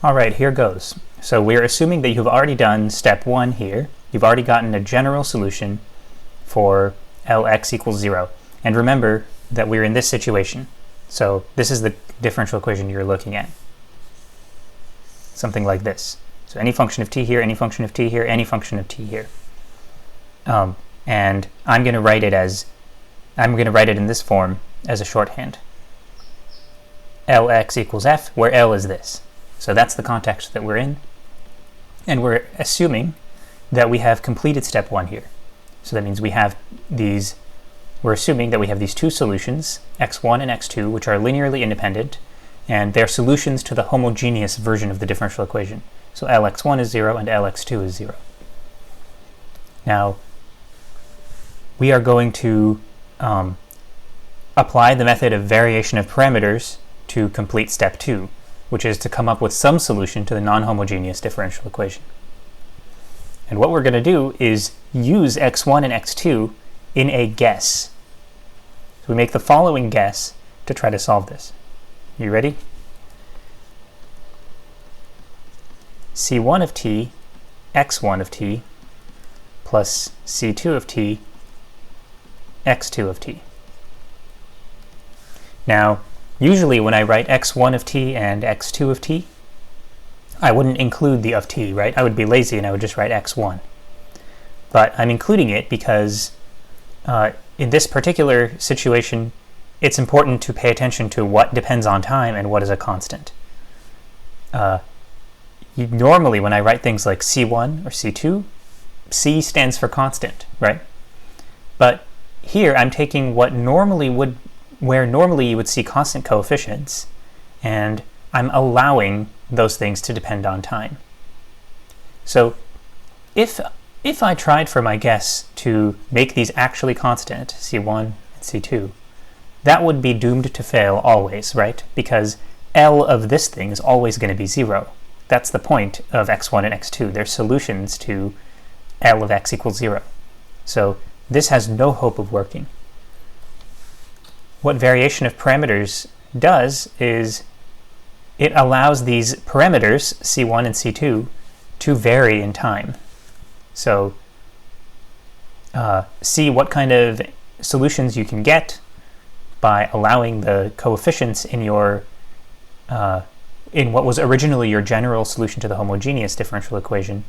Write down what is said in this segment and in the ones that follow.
All right, here goes. So we're assuming that you've already done step 1 here. You've already gotten a general solution for Lx equals 0. And remember that we're in this situation. So this is the differential equation you're looking at. Something like this. So any function of t here, any function of t here, any function of t here. And I'm going to write it in this form as a shorthand. Lx equals f, where L is this. So that's the context that we're in. And we're assuming that we have completed step 1 here. So that means we're assuming that we have these two solutions, x1 and x2, which are linearly independent, and they're solutions to the homogeneous version of the differential equation. So Lx1 is 0 and Lx2 is 0. Now, we are going to apply the method of variation of parameters to complete step 2, which is to come up with some solution to the non-homogeneous differential equation. And what we're going to do is use x1 and x2 in a guess. So we make the following guess to try to solve this. You ready? C1 of t, x1 of t, plus C2 of t, x2 of t. Now, usually when I write x1 of t and x2 of t, I wouldn't include the of t, right? I would be lazy and I would just write x1. But I'm including it because in this particular situation, it's important to pay attention to what depends on time and what is a constant. Normally when I write things like C1 or C2, C stands for constant, right? But here I'm taking where normally you would see constant coefficients, and I'm allowing those things to depend on time. So if I tried for my guess to make these actually constant, C1 and C2, that would be doomed to fail always, right? Because L of this thing is always going to be 0. That's the point of x1 and x2. They're solutions to L of x equals 0. So this has no hope of working. What variation of parameters does is it allows these parameters, C1 and C2, to vary in time. So see what kind of solutions you can get by allowing the coefficients in your in what was originally your general solution to the homogeneous differential equation,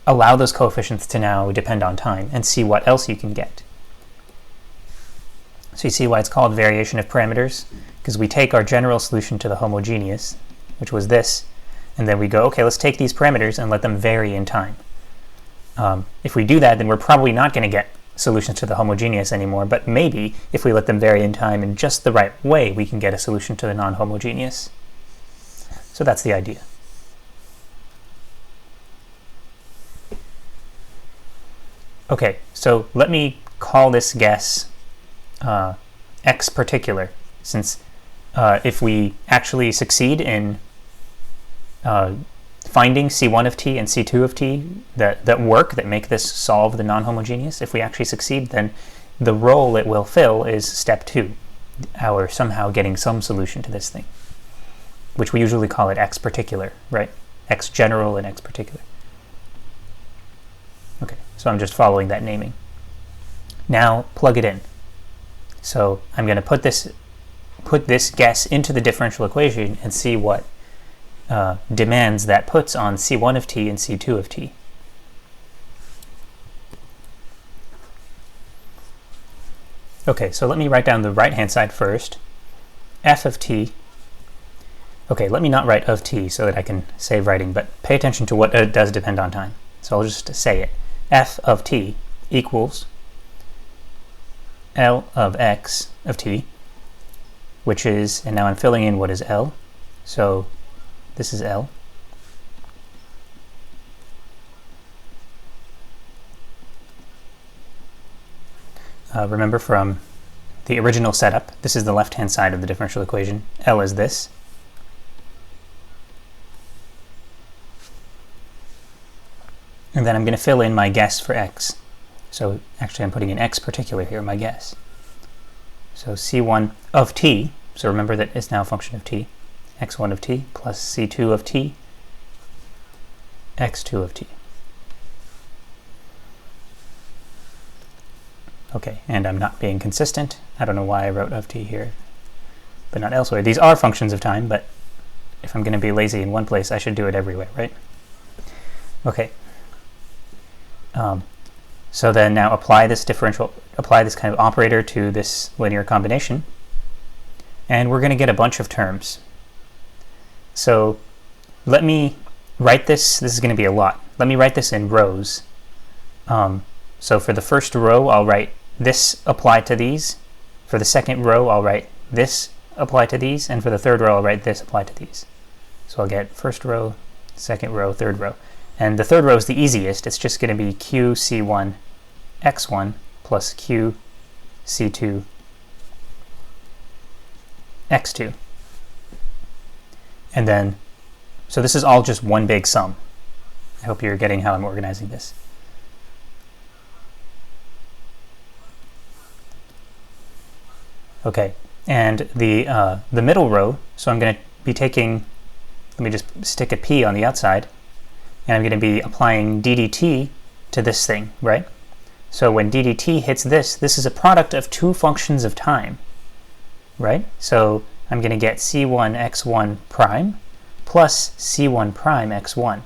allow those coefficients to now depend on time, and see what else you can get. So you see why it's called variation of parameters, because we take our general solution to the homogeneous, which was this, and then we go, okay, let's take these parameters and let them vary in time. If we do that, then we're probably not going to get solutions to the homogeneous anymore, but maybe if we let them vary in time in just the right way, we can get a solution to the non-homogeneous. So that's the idea. Okay, so let me call this guess x particular, since if we actually succeed in finding C1 of t and C2 of t that make this solve the non-homogeneous, if we actually succeed, then the role it will fill is step 2, our somehow getting some solution to this thing, which we usually call it x particular, right? X general and x particular. Okay, so I'm just following that naming. Now plug it in. So I'm going to put this guess into the differential equation and see what demands that puts on C1 of t and C2 of t. Okay, so let me write down the right-hand side first. F of t. Okay, let me not write of t so that I can save writing, but pay attention to what does depend on time. So I'll just say it. F of t equals L of x of t, which is, and now I'm filling in what is L. So this is L. Remember from the original setup, this is the left-hand side of the differential equation. L is this. And then I'm going to fill in my guess for x. So actually I'm putting in x particular here, my guess. So C1 of t, so remember that it's now a function of t, x1 of t plus c2 of t x2 of t. Okay, and I'm not being consistent. I don't know why I wrote of t here, but not elsewhere. These are functions of time, but if I'm going to be lazy in one place, I should do it everywhere, right? Okay. So then now apply this kind of operator to this linear combination, and we're going to get a bunch of terms. So let me write this. This is going to be a lot. Let me write this in rows. So for the first row, I'll write this apply to these. For the second row, I'll write this apply to these. And for the third row, I'll write this apply to these. So I'll get first row, second row, third row. And the third row is the easiest. It's just going to be QC1 x1 plus QC2 x2. And then, so this is all just one big sum. I hope you're getting how I'm organizing this. Okay, and the middle row, so I'm going to be taking, let me just stick a p on the outside, and I'm going to be applying ddt to this thing, right? So when ddt hits this, this is a product of two functions of time, right? So I'm going to get c1 x1 prime plus c1 prime x1. I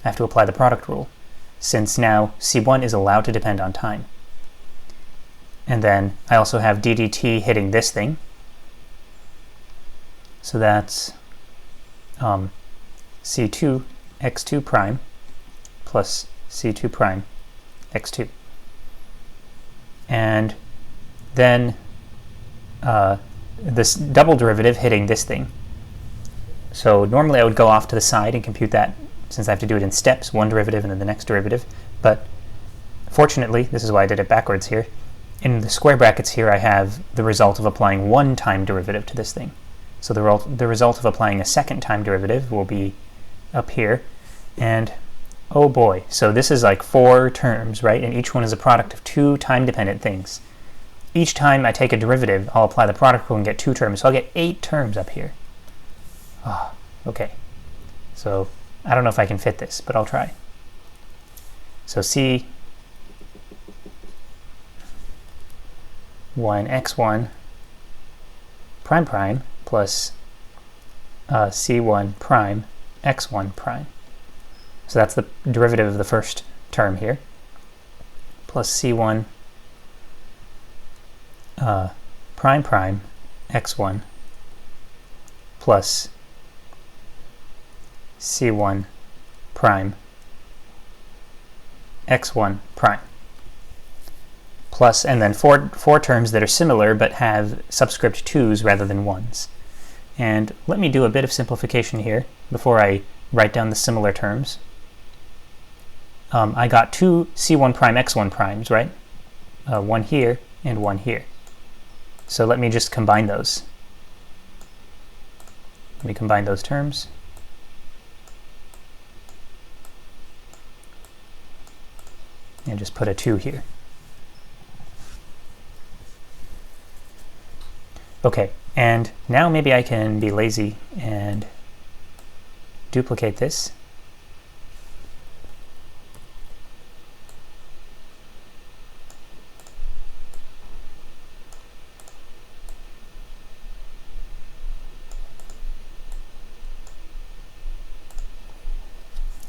have to apply the product rule, since now c1 is allowed to depend on time. And then I also have ddt hitting this thing. So that's c2 x2 prime plus c2 prime x2. And then this double derivative hitting this thing. So normally I would go off to the side and compute that, since I have to do it in steps, one derivative and then the next derivative. But fortunately, this is why I did it backwards here. In the square brackets here, I have the result of applying one time derivative to this thing. So the result of applying a second time derivative will be up here. And oh boy, so this is like 4 terms, right? And each one is a product of 2 time-dependent things. Each time I take a derivative, I'll apply the product rule and get 2 terms. So I'll get 8 terms up here. Oh, okay. So I don't know if I can fit this, but I'll try. So C1 x1 prime prime plus c1 prime x1 prime. So that's the derivative of the first term here, plus c1 prime prime x1 plus c1 prime x1 prime. Plus, and then four terms that are similar but have subscript 2's rather than 1's. And let me do a bit of simplification here before I write down the similar terms. I got 2 c1 prime x1 primes, right? One here and one here. So let me just combine those. Let me combine those terms. And just put a 2 here. Okay, and now maybe I can be lazy and duplicate this.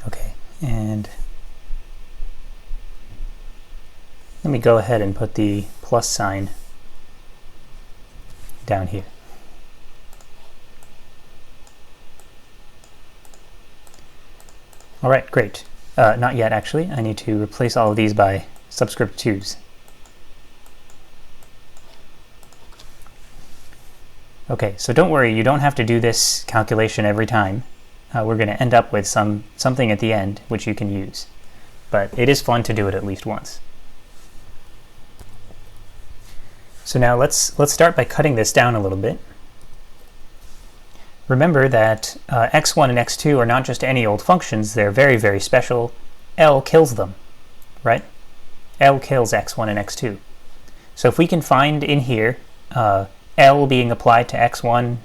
Okay, and let me go ahead and put the plus sign down here. All right, great. Not yet, actually. I need to replace all of these by subscript 2's. Okay, so don't worry, you don't have to do this calculation every time. We're going to end up with something at the end which you can use. But it is fun to do it at least once. So now let's start by cutting this down a little bit. Remember that x1 and x2 are not just any old functions, they're very, very special. L kills them, right? L kills x1 and x2. So if we can find in here L being applied to x1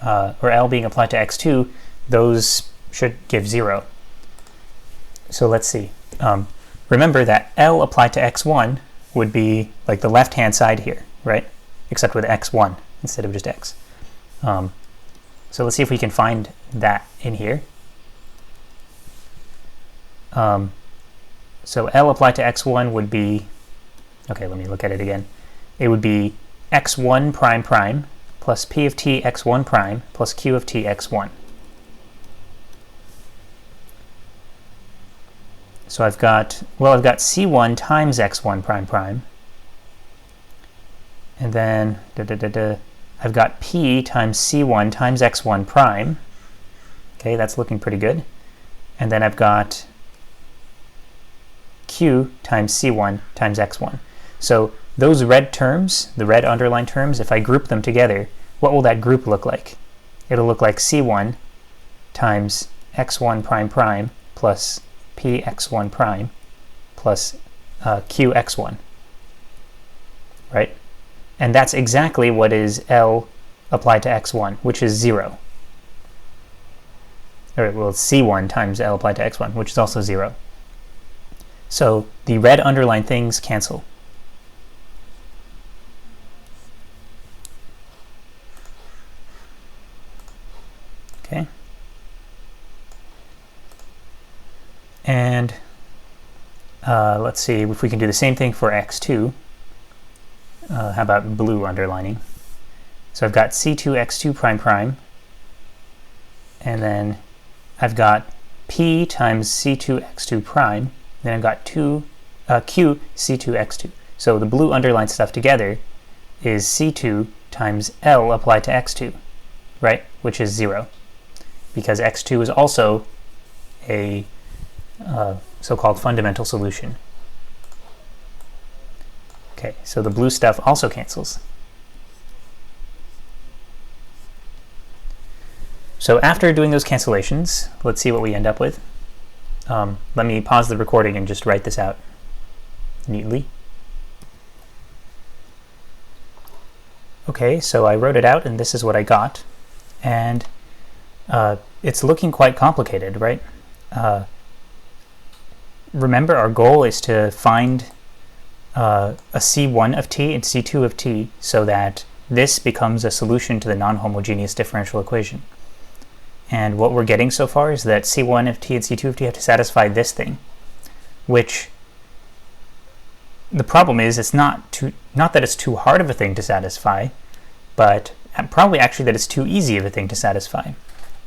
or L being applied to x2, those should give 0. So let's see. Remember that L applied to x1 would be like the left-hand side here, right? Except with x1 instead of just x. So let's see if we can find that in here. So L applied to x1 would be, okay, let me look at it again. It would be x1 prime prime plus p of t x1 prime plus q of t x1. So I've got c1 times x1 prime prime, and then I've got p times c1 times x1 prime. Okay, that's looking pretty good. And then I've got q times c1 times x1. So those red terms, the red underlined terms, if I group them together, what will that group look like? It'll look like c1 times x1 prime prime plus p x1 prime plus q x1, right? And that's exactly what is L applied to x1, which is 0. Or, well, it's c1 times L applied to x1, which is also 0. So the red underlined things cancel. Okay. And let's see if we can do the same thing for x2. How about blue underlining? So I've got c2 x2 prime prime, and then I've got p times c2 x2 prime, then I've got q c2 x2. So the blue underlined stuff together is c2 times L applied to x2, right? Which is 0, because x2 is also a so-called fundamental solution. Okay, so the blue stuff also cancels. So after doing those cancellations, let's see what we end up with. Let me pause the recording and just write this out neatly. Okay, so I wrote it out and this is what I got. And it's looking quite complicated, right? Remember, our goal is to find a C1 of t and C2 of t so that this becomes a solution to the non-homogeneous differential equation. And what we're getting so far is that C1 of t and C2 of t have to satisfy this thing, which the problem is it's not that it's too hard of a thing to satisfy, but probably actually that it's too easy of a thing to satisfy.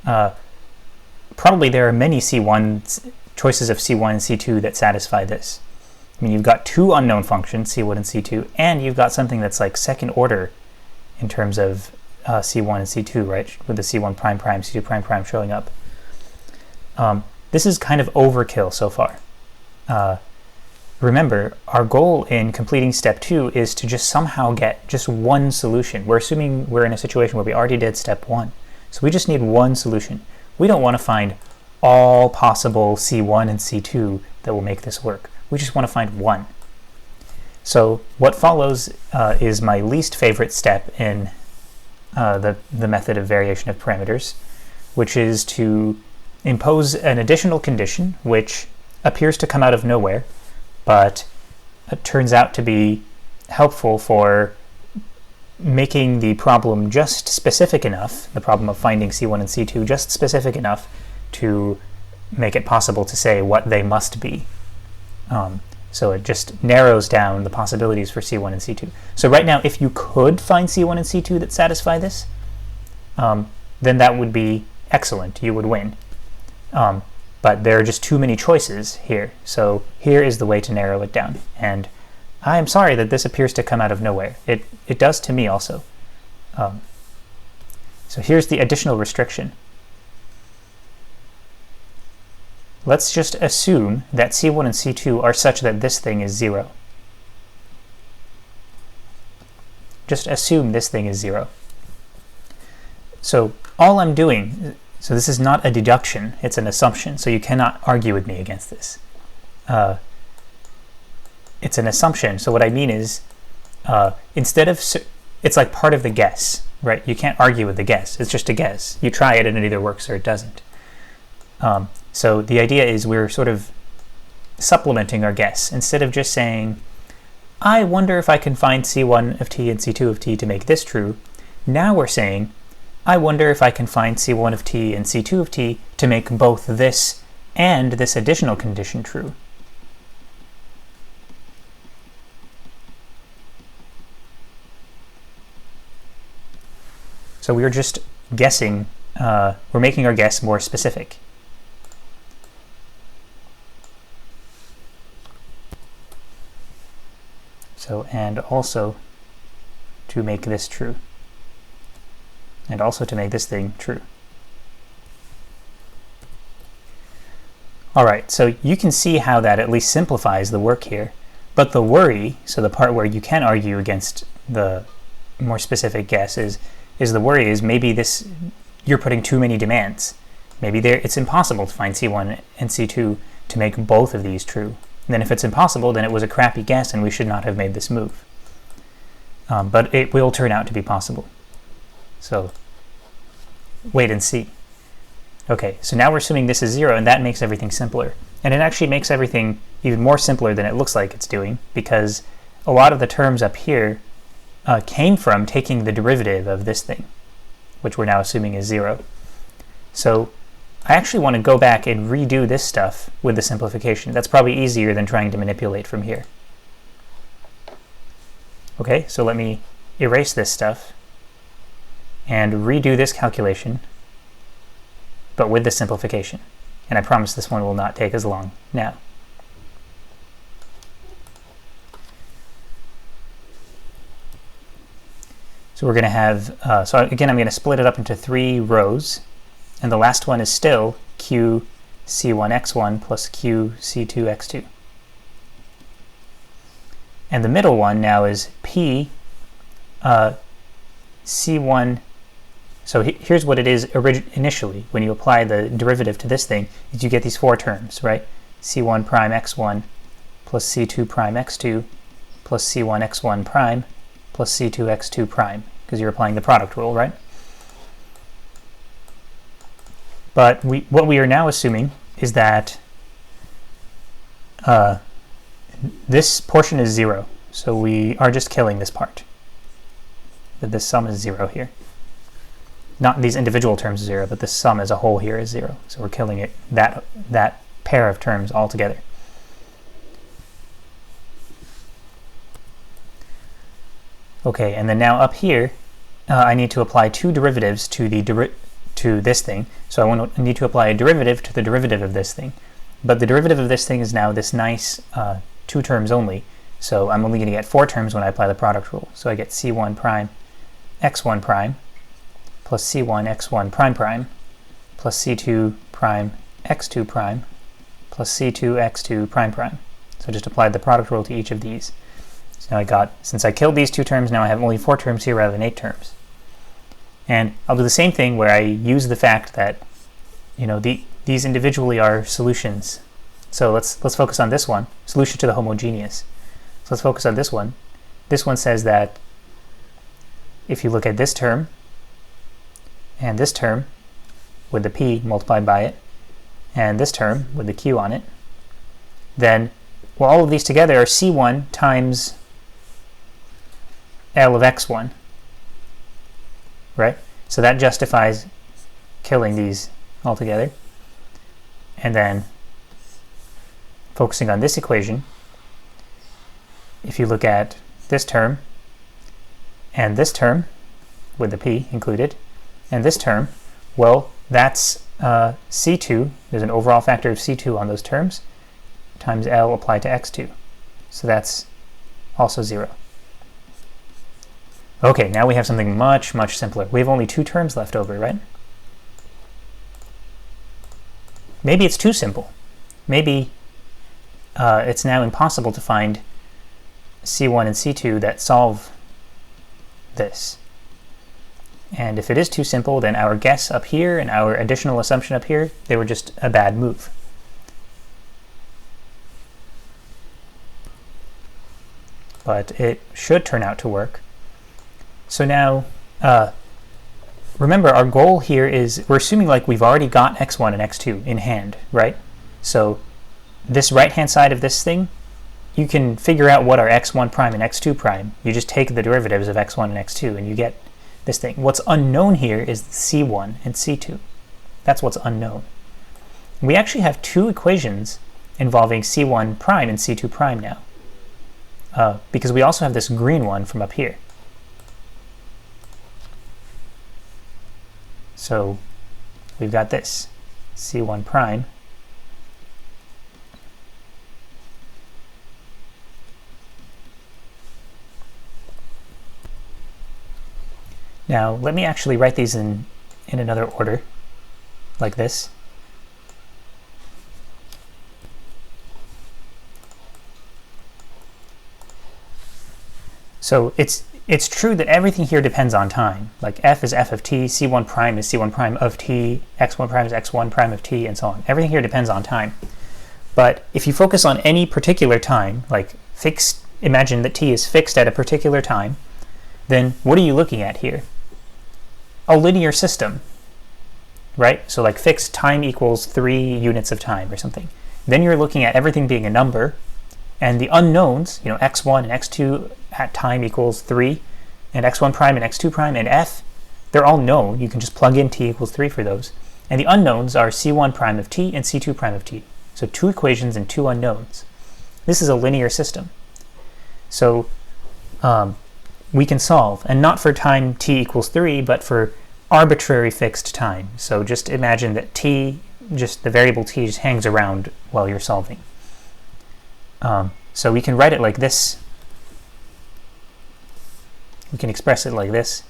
Probably there are many C1 choices of C1 and C2 that satisfy this. I mean, you've got two unknown functions, C1 and C2, and you've got something that's like second order in terms of C1 and C2, right? With the C1 prime prime, C2 prime prime showing up. This is kind of overkill so far. Remember, our goal in completing step 2 is to just somehow get just one solution. We're assuming we're in a situation where we already did step 1. So we just need one solution. We don't want to find all possible C1 and C2 that will make this work. We just want to find one. So what follows is my least favorite step in the method of variation of parameters, which is to impose an additional condition which appears to come out of nowhere, but it turns out to be helpful for making the problem just specific enough, the problem of finding C1 and C2 just specific enough to make it possible to say what they must be. So it just narrows down the possibilities for C1 and C2. So right now, if you could find C1 and C2 that satisfy this, then that would be excellent. You would win. But there are just too many choices here. So here is the way to narrow it down. And I am sorry that this appears to come out of nowhere. It does to me also. So here's the additional restriction. Let's just assume that C1 and C2 are such that this thing is 0. Just assume this thing is 0. So all I'm doing, so this is not a deduction, it's an assumption, so you cannot argue with me against this. It's an assumption, so what I mean is, instead of, it's like part of the guess. right? You can't argue with the guess. It's just a guess. You try it and it either works or it doesn't. So the idea is we're sort of supplementing our guess. Instead of just saying, I wonder if I can find C1 of t and C2 of t to make this true, now we're saying, I wonder if I can find C1 of t and C2 of t to make both this and this additional condition true. So we're just guessing, we're making our guess more specific. So, and also to make this true. And also to make this thing true. All right, so you can see how that at least simplifies the work here. But the worry, so the part where you can argue against the more specific guess is the worry is maybe this, you're putting too many demands. Maybe it's impossible to find C1 and C2 to make both of these true. And then if it's impossible, then it was a crappy guess and we should not have made this move. But it will turn out to be possible. So wait and see. Okay, so now we're assuming this is 0, and that makes everything simpler. And it actually makes everything even more simpler than it looks like it's doing, because a lot of the terms up here came from taking the derivative of this thing, which we're now assuming is 0. So I actually want to go back and redo this stuff with the simplification. That's probably easier than trying to manipulate from here. Okay, so let me erase this stuff and redo this calculation, but with the simplification. And I promise this one will not take as long now. So we're going to have, so again, I'm going to split it up into 3 rows. And the last one is still q c1x1 plus q c2x2. And the middle one now is p c1. So here's what it is initially. When you apply the derivative to this thing, is you get these 4 terms, right? c1 prime x1 plus c2 prime x2 plus c1 x1 prime plus c2 x2 prime, because you're applying the product rule, right? But what we are now assuming is that this portion is 0. So we are just killing this part. That this sum is 0 here. Not these individual terms 0, but the sum as a whole here is 0. So we're killing it, that pair of terms altogether. Okay, and then now up here, I need to apply 2 derivatives to this thing. So I need to apply a derivative to the derivative of this thing. But the derivative of this thing is now this nice 2 terms only. So I'm only going to get 4 terms when I apply the product rule. So I get c1 prime x1 prime plus c1 x1 prime prime plus c2 prime x2 prime plus c2 x2 prime prime. So I just applied the product rule to each of these. So now since I killed these 2 terms, now I have only 4 terms here rather than 8 terms. And I'll do the same thing where I use the fact that, you know, these individually are solutions. So let's focus on this one, solution to the homogeneous. So let's focus on this one. This one says that if you look at this term and this term with the p multiplied by it, and this term with the q on it, then, well, all of these together are c1 times L of x1, right? So that justifies killing these altogether. And then focusing on this equation, if you look at this term and this term with the p included, and this term, well, that's c2, there's an overall factor of c2 on those terms, times L applied to x2. So that's also 0. Okay, now we have something much, much simpler. We have only 2 terms left over, right? Maybe it's too simple. Maybe it's now impossible to find C1 and C2 that solve this. And if it is too simple, then our guess up here and our additional assumption up here, they were just a bad move. But it should turn out to work. So now remember, our goal here is, we're assuming like we've already got x1 and x2 in hand, right? So this right-hand side of this thing, you can figure out what are x1 prime and x2 prime. You just take the derivatives of x1 and x2 and you get this thing. What's unknown here is c1 and c2. That's what's unknown. We actually have two equations involving c1 prime and c2 prime now, because we also have this green one from up here. So we've got this c1 prime Now, let me actually write these in another order, like this. So it's true that everything here depends on time. Like f is f of t, c1 prime is c1 prime of t, x1 prime is x1 prime of t, and so on. Everything here depends on time. But if you focus on any particular time, like fixed, imagine that t is fixed at a particular time, then what are you looking at here? A linear system, right? So like fixed time equals 3 units of time or something. Then you're looking at everything being a number, and the unknowns, x1 and x2 at time equals 3, and x1 prime and x2 prime and f, they're all known. You can just plug in t equals 3 for those. And the unknowns are c1 prime of t and c2 prime of t. So 2 equations and 2 unknowns. This is a linear system. So we can solve, and not for time t equals 3, but for arbitrary fixed time. So just imagine that t, just the variable t, just hangs around while you're solving. So we can write it like this. We can express it like this.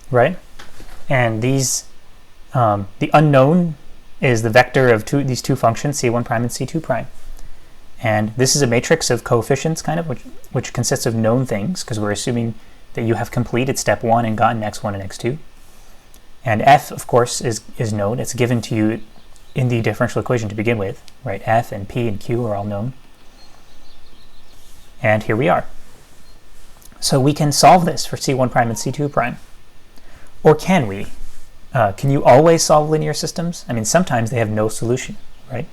Right? And these, the unknown is the vector of these two functions, c1 prime and c2 prime. And this is a matrix of coefficients, kind of, which consists of known things, because we're assuming that you have completed step 1 and gotten x1 and x2. And f, of course, is known. It's given to you in the differential equation to begin with, right? F and p and q are all known. And here we are. So we can solve this for c1 prime and c2 prime. Or can we? Can you always solve linear systems? I mean, sometimes they have no solution, right?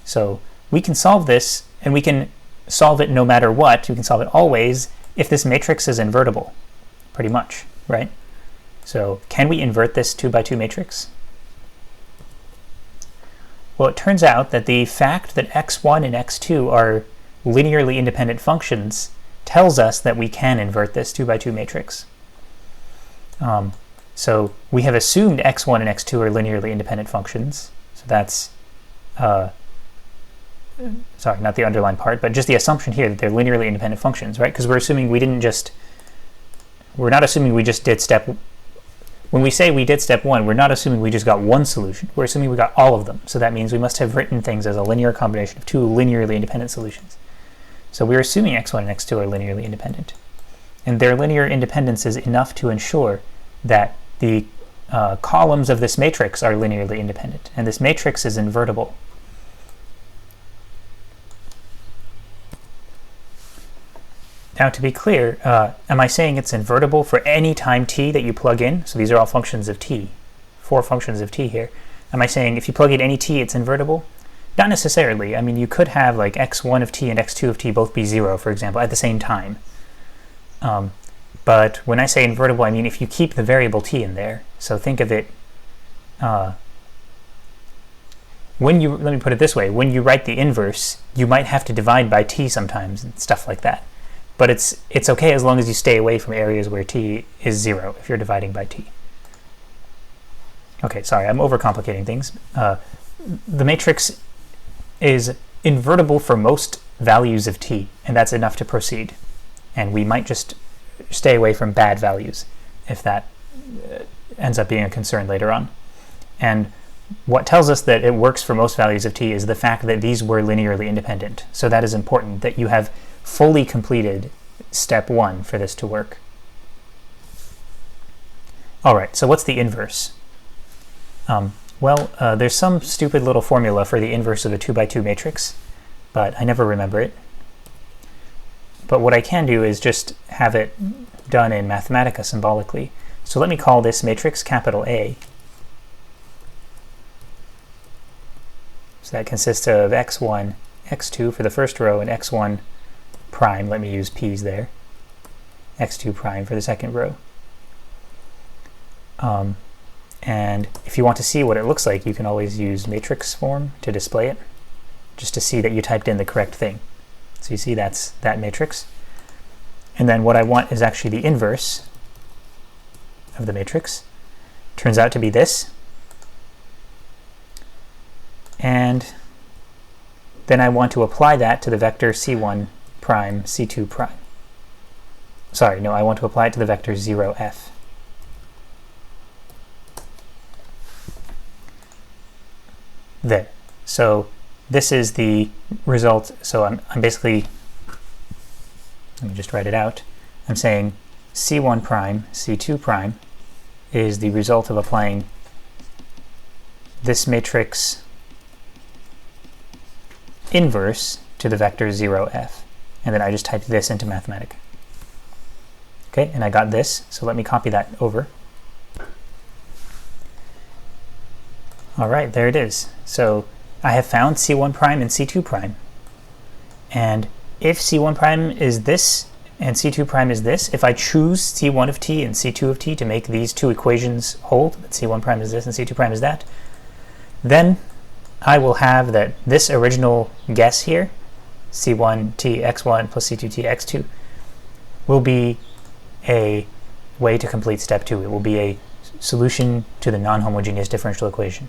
So we can solve this, and we can solve it no matter what. We can solve it always if this matrix is invertible, pretty much, right? So can we invert this 2 by 2 matrix? Well, it turns out that the fact that x1 and x2 are linearly independent functions tells us that we can invert this 2 by 2 matrix. So we have assumed x1 and x2 are linearly independent functions. So that's, sorry, not the underlined part, but just the assumption here that they're linearly independent functions, right? Because we're assuming we're not assuming we just did when we say we did step 1, we're not assuming we just got one solution. We're assuming we got all of them. So that means we must have written things as a linear combination of 2 linearly independent solutions. So we're assuming x1 and x2 are linearly independent. And their linear independence is enough to ensure that the columns of this matrix are linearly independent, and this matrix is invertible. Now, to be clear, am I saying it's invertible for any time t that you plug in? So these are all functions of t, 4 functions of t here. Am I saying if you plug in any t, it's invertible? Not necessarily. I mean, you could have like x1 of t and x2 of t both be 0, for example, at the same time. But when I say invertible, I mean if you keep the variable t in there. So think of it, let me put it this way, when you write the inverse, you might have to divide by t sometimes and stuff like that. But it's okay as long as you stay away from areas where t is 0 if you're dividing by t. Okay, sorry, I'm overcomplicating things. The matrix is invertible for most values of t, and that's enough to proceed. And we might just stay away from bad values if that ends up being a concern later on. And what tells us that it works for most values of t is the fact that these were linearly independent. So that is important, that you have fully completed step 1 for this to work. All right, so what's the inverse? There's some stupid little formula for the inverse of a 2x2 matrix, but I never remember it. But what I can do is just have it done in Mathematica symbolically. So let me call this matrix capital A. So that consists of x1, x2 for the first row, and x1 prime, let me use p's there, x2 prime for the second row. And if you want to see what it looks like, you can always use matrix form to display it, just to see that you typed in the correct thing. So you see that's that matrix. And then what I want is actually the inverse of the matrix. Turns out to be this. And then I want to apply that to the vector c1 prime, c2 prime. Sorry, no, I want to apply it to the vector 0f. There. So this is the result. So I'm basically, let me just write it out. I'm saying c1 prime, c2 prime is the result of applying this matrix inverse to the vector 0f. And then I just typed this into Mathematica. Okay, and I got this. So let me copy that over. All right, there it is. So I have found c1 prime and c2 prime. And if c1 prime is this and c2 prime is this, if I choose c1 of t and c2 of t to make these two equations hold, that c1 prime is this and c2 prime is that, then I will have that this original guess here, c1t x1 plus c2t x2, will be a way to complete step 2. It will be a solution to the non-homogeneous differential equation.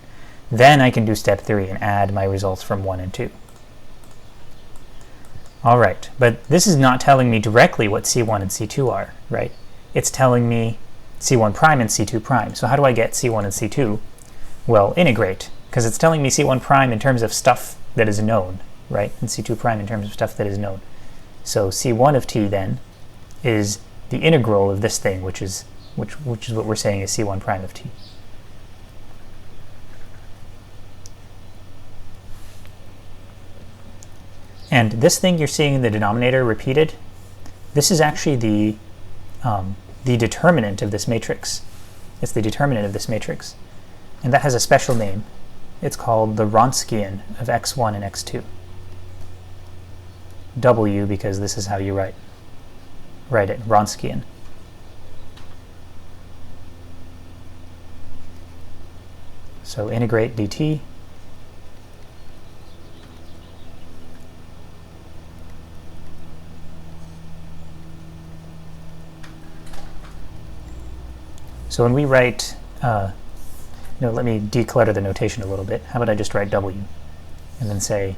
Then I can do step 3 and add my results from 1 and 2. All right, but this is not telling me directly what c1 and c2 are, right? It's telling me c1 prime and c2 prime. So how do I get c1 and c2? Well, integrate, because it's telling me c1 prime in terms of stuff that is known, right? And c2 prime in terms of stuff that is known. So c1 of t then is the integral of this thing, which is what we're saying is c1 prime of t. And this thing you're seeing in the denominator repeated, this is actually the determinant of this matrix. It's the determinant of this matrix. And that has a special name. It's called the Wronskian of x1 and x2. W, because this is how you write it, Wronskian. So integrate dt. So when we write, let me declutter the notation a little bit. How about I just write W and then say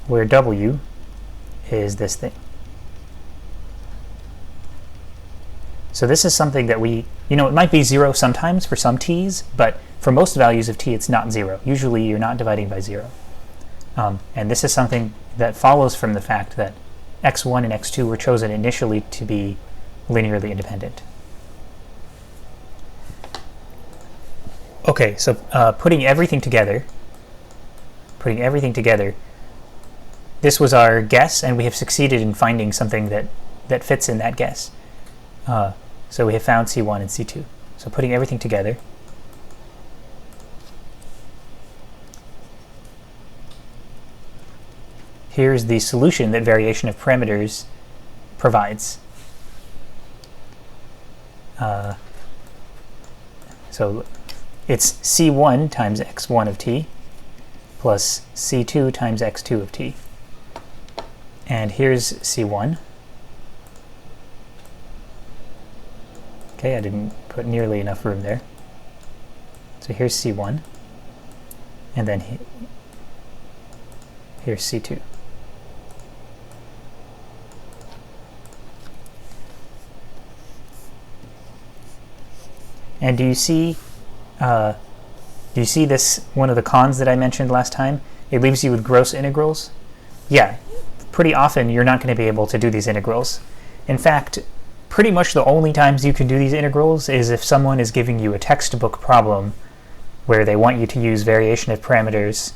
where W is this thing. So this is something that it might be 0 sometimes for some t's, but for most values of t, it's not 0. Usually you're not dividing by 0. And this is something that follows from the fact that x1 and x2 were chosen initially to be linearly independent. Okay, so putting everything together, this was our guess, and we have succeeded in finding something that fits in that guess. So we have found c1 and c2. So putting everything together, here's the solution that variation of parameters provides. So it's c1 times x1 of t plus c2 times x2 of t. And here's c1. Okay, I didn't put nearly enough room there. So here's c1, and then here's c2. And do you see this, one of the cons that I mentioned last time? It leaves you with gross integrals. Yeah, pretty often you're not going to be able to do these integrals. In fact, pretty much the only times you can do these integrals is if someone is giving you a textbook problem where they want you to use variation of parameters,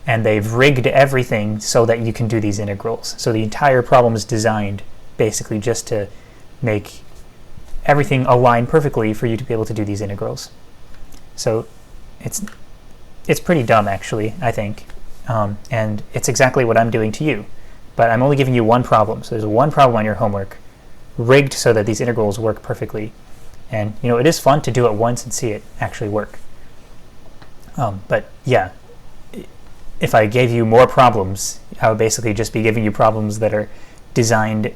and they've rigged everything so that you can do these integrals. So the entire problem is designed basically just to make everything align perfectly for you to be able to do these integrals. So it's pretty dumb, actually, I think. And it's exactly what I'm doing to you. But I'm only giving you one problem. So there's one problem on your homework, rigged so that these integrals work perfectly. And it is fun to do it once and see it actually work. But yeah, if I gave you more problems, I would basically just be giving you problems that are designed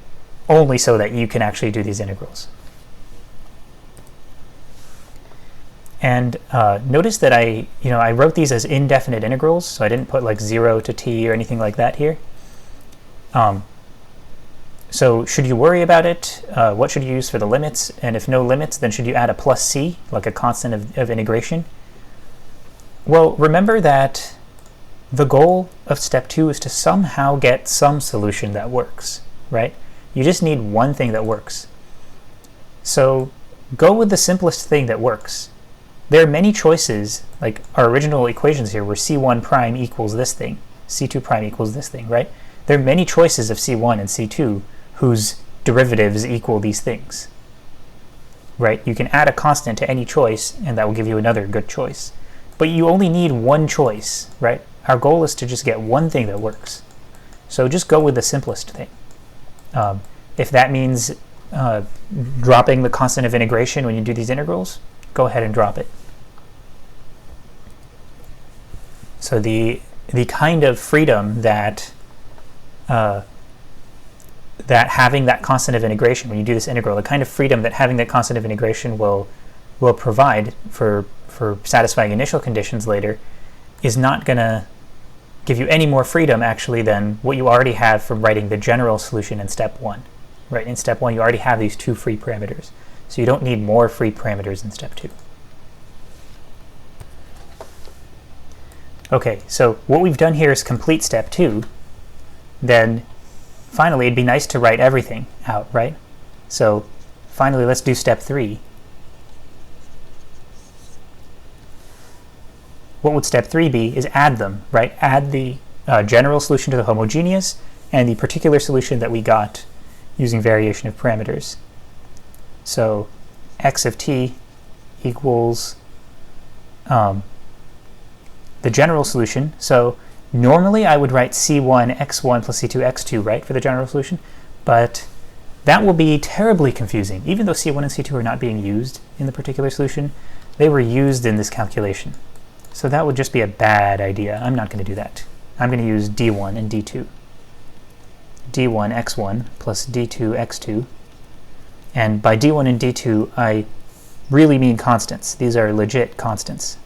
only so that you can actually do these integrals. And notice that I wrote these as indefinite integrals, so I didn't put like 0 to t or anything like that here. So should you worry about it? What should you use for the limits? And if no limits, then should you add a plus c, like a constant of integration? Well, remember that the goal of step 2 is to somehow get some solution that works, right? You just need one thing that works. So go with the simplest thing that works. There are many choices, like our original equations here, where c1 prime equals this thing, c2 prime equals this thing, right? There are many choices of c1 and c2 whose derivatives equal these things, right? You can add a constant to any choice, and that will give you another good choice. But you only need one choice, right? Our goal is to just get one thing that works. So just go with the simplest thing. If that means dropping the constant of integration when you do these integrals, go ahead and drop it. So the kind of freedom that having that constant of integration when you do this integral, the kind of freedom that having that constant of integration will provide for satisfying initial conditions later is not going to give you any more freedom actually than what you already have from writing the general solution in step 1. Right? In step 1 you already have these 2 free parameters. So you don't need more free parameters in step 2. Okay, so what we've done here is complete step 2. Then finally it'd be nice to write everything out, right? So finally let's do step 3. What would step 3 be is add them, right? Add the general solution to the homogeneous and the particular solution that we got using variation of parameters. So x of t equals the general solution. So normally I would write c1 x1 plus c2 x2, right, for the general solution, but that will be terribly confusing. Even though c1 and c2 are not being used in the particular solution, they were used in this calculation. So that would just be a bad idea. I'm not going to do that. I'm going to use d1 and d2. d1 x1 plus d2 x2. And by d1 and d2, I really mean constants. These are legit constants,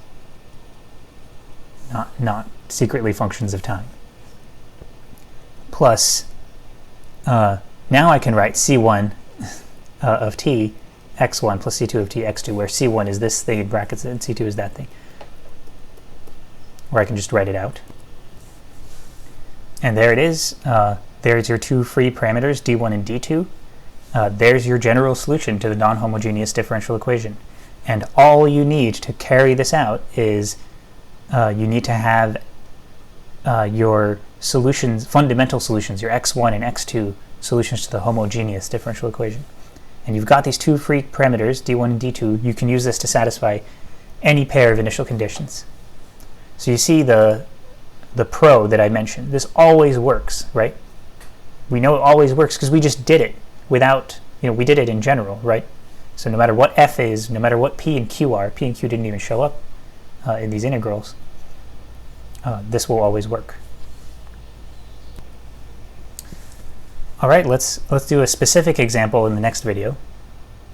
not secretly functions of time. Plus, now I can write c1 of t x1 plus c2 of t x2, where c1 is this thing in brackets and c2 is that thing. Or I can just write it out. And there it is. There's your 2 free parameters, d1 and d2. There's your general solution to the non-homogeneous differential equation. And all you need to carry this out is you need to have your solutions, fundamental solutions, your x1 and x2 solutions to the homogeneous differential equation. And you've got these 2 free parameters, d1 and d2. You can use this to satisfy any pair of initial conditions. So you see the pro that I mentioned. This always works, right? We know it always works because we just did it without, we did it in general, right? So no matter what f is, no matter what p and q are, p and q didn't even show up in these integrals, this will always work. All right, let's do a specific example in the next video.